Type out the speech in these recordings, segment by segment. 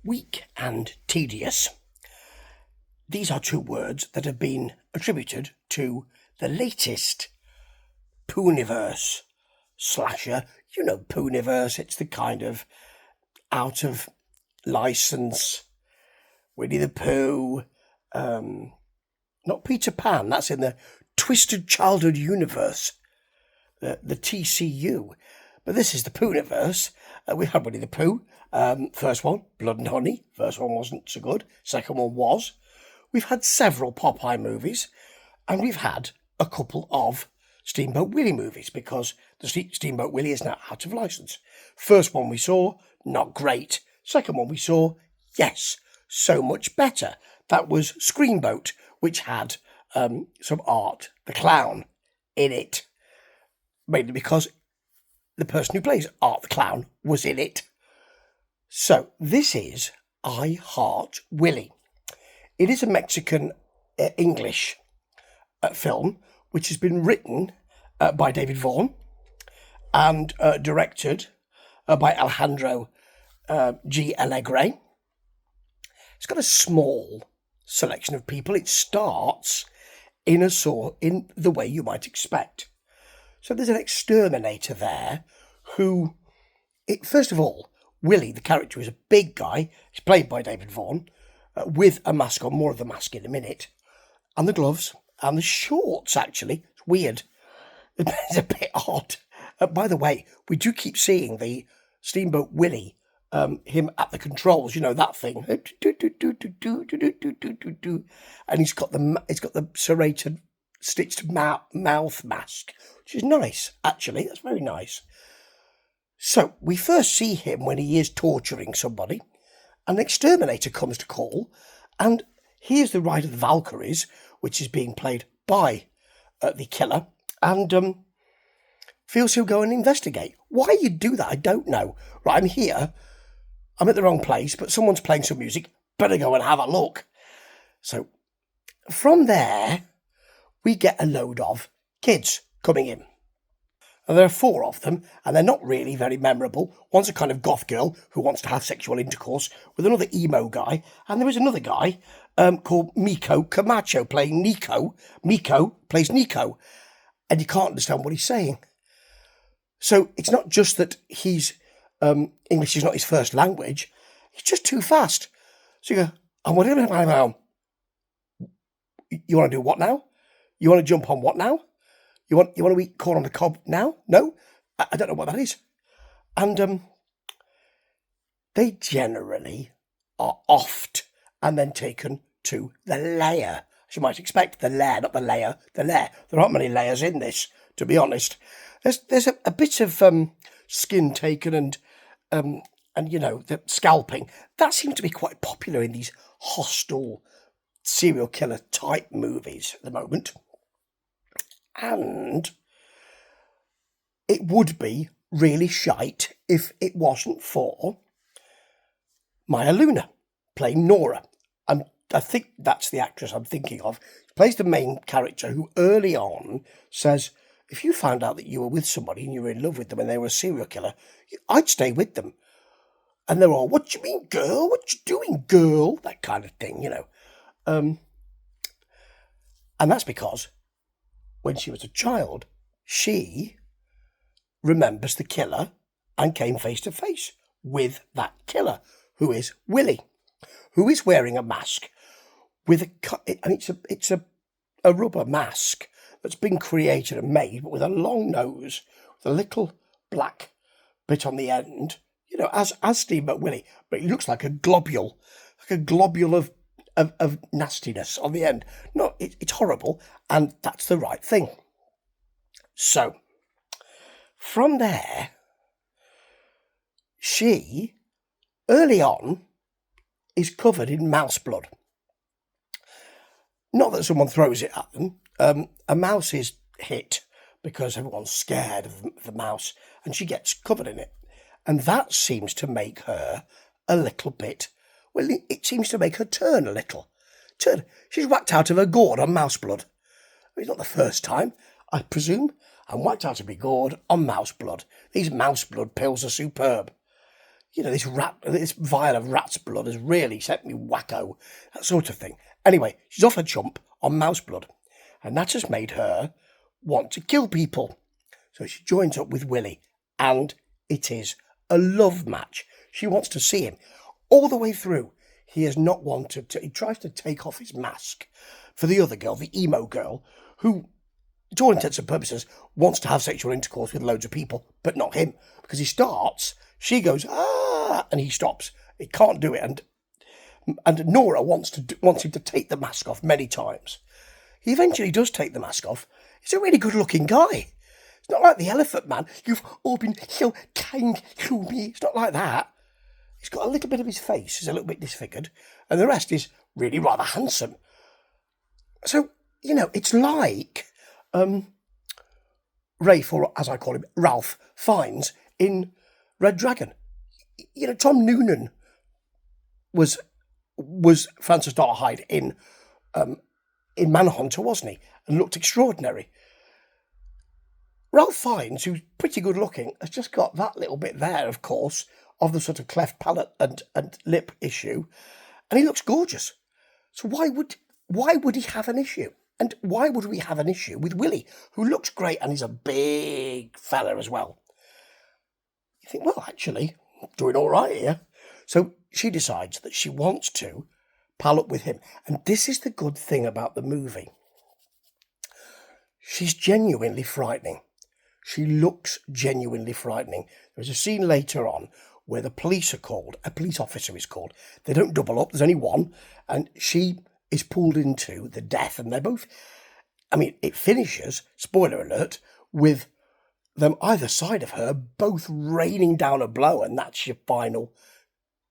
weak and tedious. These are two words that have been attributed to the latest Poohniverse slasher. You know Poohniverse, it's the kind of out of license Winnie the Pooh, not Peter Pan, that's in the Twisted Childhood Universe, the TCU. But this is the Poohniverse. We had Winnie the Pooh, first one, Blood and Honey. First one wasn't so good, second one was. We've had several Popeye movies, and we've had a couple of Steamboat Willie movies, because the Steamboat Willie is now out of licence. First one we saw, not great. Second one we saw, yes, so much better. That was Screenboat, which had some Art the Clown in it, mainly because the person who plays Art the Clown was in it. So this is I Heart Willie. It is a Mexican-English film, which has been written by David Vaughan and directed by Alejandro G. Alegre. It's got a small selection of people. It starts in the way you might expect. So there's an exterminator there who, first of all, Willie, the character, is a big guy. He's played by David Vaughan, with a mask on, more of the mask in a minute, and the gloves, and the shorts, actually. It's weird. It's a bit odd. By the way, we do keep seeing the Steamboat Willie, him at the controls, you know, that thing. And he's got the serrated, stitched mouth mask, which is nice, actually. That's very nice. So we first see him when he is torturing somebody. An exterminator comes to call, and here's the Ride of the Valkyries, which is being played by the killer, and feels he'll go and investigate. Why you do that, I don't know. Right, I'm here, I'm at the wrong place, but someone's playing some music, better go and have a look. So from there, we get a load of kids coming in. And there are 4 of them, and they're not really very memorable. One's a kind of goth girl who wants to have sexual intercourse with another emo guy, and there is another guy called Miko Camacho playing Nico. Miko plays Nico, and you can't understand what he's saying. So it's not just that he's English is not his first language; he's just too fast. So you go, "And what? You want to do what now? You want to jump on what now? You want to eat corn on the cob now? No? I don't know what that is." And they generally are offed and then taken to the lair. As you might expect, the lair, not the layer, the lair. There aren't many layers in this, to be honest. There's a bit of skin taken and you know, the scalping. That seems to be quite popular in these hostile serial killer type movies at the moment. And it would be really shite if it wasn't for Maya Luna playing Nora. And I think that's the actress I'm thinking of. She plays the main character who early on says, if you found out that you were with somebody and you were in love with them and they were a serial killer, I'd stay with them. And they're all, "What do you mean, girl? What you doing, girl?" That kind of thing, you know. And that's because when she was a child, she remembers the killer and came face to face with that killer, who is Willie, who is wearing a mask with it's a rubber mask that's been created and made, but with a long nose, with a little black bit on the end, you know, as Steamboat Willie, but it looks like a globule of nastiness on the end. No, it's horrible, and that's the right thing. So, from there, she, early on, is covered in mouse blood. Not that someone throws it at them. A mouse is hit because everyone's scared of the mouse, and she gets covered in it. And that seems to make her a little bit, well, it seems to make her turn a little. She's whacked out of her gourd on mouse blood. It's not the first time, I presume. I'm whacked out of my gourd on mouse blood. These mouse blood pills are superb. this vial of rat's blood has really sent me wacko, that sort of thing. Anyway, she's off her chump on mouse blood, and that has made her want to kill people. So she joins up with Willie, and it is a love match. She wants to see him all the way through. He has not wanted to. He tries to take off his mask for the other girl, the emo girl, who, to all intents and purposes, wants to have sexual intercourse with loads of people, but not him. Because he starts, she goes, ah, and he stops. He can't do it. And Nora wants him to take the mask off many times. He eventually does take the mask off. He's a really good-looking guy. It's not like the Elephant Man. You've all been so kind to me. It's not like that. He's got a little bit of his face is a little bit disfigured, and the rest is really rather handsome. So, it's like Rafe, or as I call him, Ralph Fiennes in Red Dragon. Tom Noonan was Francis Hyde in Manhunter, wasn't he? And looked extraordinary. Ralph Fiennes, who's pretty good looking, has just got that little bit there, of course, of the sort of cleft palate and lip issue, and he looks gorgeous. So why would he have an issue? And why would we have an issue with Willie, who looks great and he's a big fella as well? You think, well, actually, doing all right here. So she decides that she wants to pal up with him. And this is the good thing about the movie. She's genuinely frightening. She looks genuinely frightening. There's a scene later on where the police are called. A police officer is called. They don't double up. There's only one. And she is pulled into the death. And they're both... it finishes, spoiler alert, with them either side of her both raining down a blow. And that's your final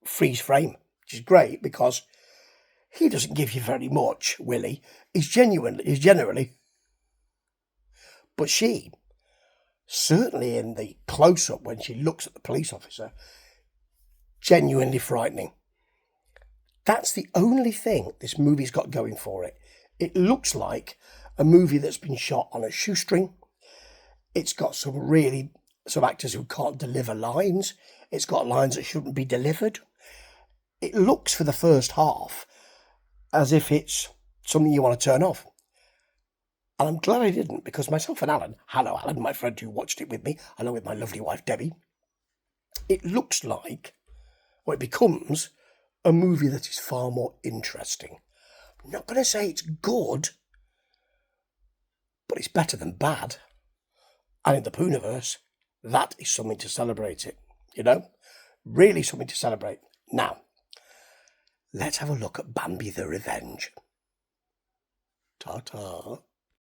freeze frame, which is great because he doesn't give you very much, Willie. He's generally... But she, certainly in the close-up when she looks at the police officer, genuinely frightening. That's the only thing this movie's got going for it. It looks like a movie that's been shot on a shoestring. It's got some actors who can't deliver lines. It's got lines that shouldn't be delivered. It looks for the first half as if it's something you want to turn off. And I'm glad I didn't, because myself and Alan, hello Alan, my friend who watched it with me, along with my lovely wife Debbie, it looks like, or it becomes, a movie that is far more interesting. I'm not going to say it's good, but it's better than bad. And in the Poohniverse, that is something to celebrate it, Really something to celebrate. Now, let's have a look at Bambi the Revenge. Ta-ta.